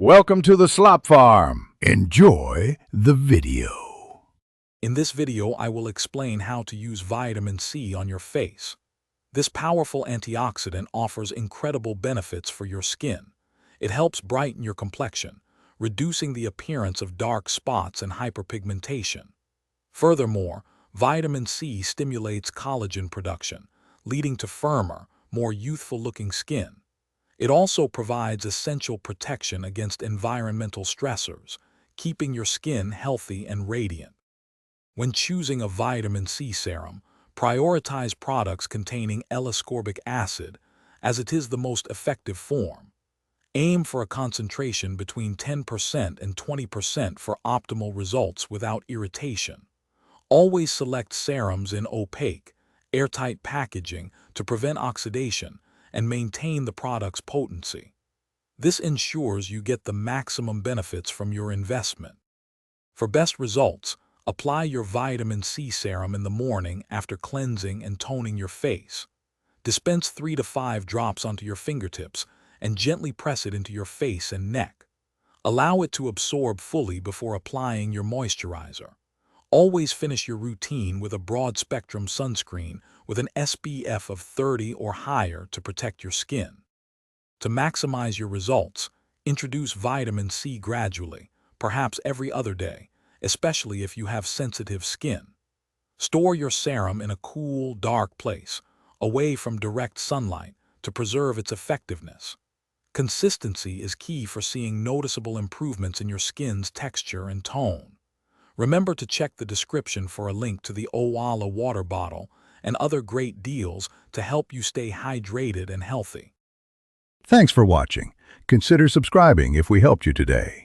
Welcome to the Slop Farm. Enjoy the video. In this video, I will explain how to use vitamin C on your face. This powerful antioxidant offers incredible benefits for your skin. It helps brighten your complexion, reducing the appearance of dark spots and hyperpigmentation. Furthermore, vitamin C stimulates collagen production, leading to firmer, more youthful-looking skin. It also provides essential protection against environmental stressors, keeping your skin healthy and radiant. When choosing a vitamin C serum, prioritize products containing L-ascorbic acid, as it is the most effective form. Aim for a concentration between 10% and 20% for optimal results without irritation. Always select serums in opaque, airtight packaging to prevent oxidation and maintain the product's potency. This ensures you get the maximum benefits from your investment. For best results, apply your vitamin C serum in the morning after cleansing and toning your face. Dispense 3 to 5 drops onto your fingertips and gently press it into your face and neck. Allow it to absorb fully before applying your moisturizer. Always finish your routine with a broad-spectrum sunscreen with an SPF of 30 or higher to protect your skin. To maximize your results, introduce vitamin C gradually, perhaps every other day, especially if you have sensitive skin. Store your serum in a cool, dark place, away from direct sunlight, to preserve its effectiveness. Consistency is key for seeing noticeable improvements in your skin's texture and tone. Remember to check the description for a link to the Owala water bottle and other great deals to help you stay hydrated and healthy. Thanks for watching. Consider subscribing if we helped you today.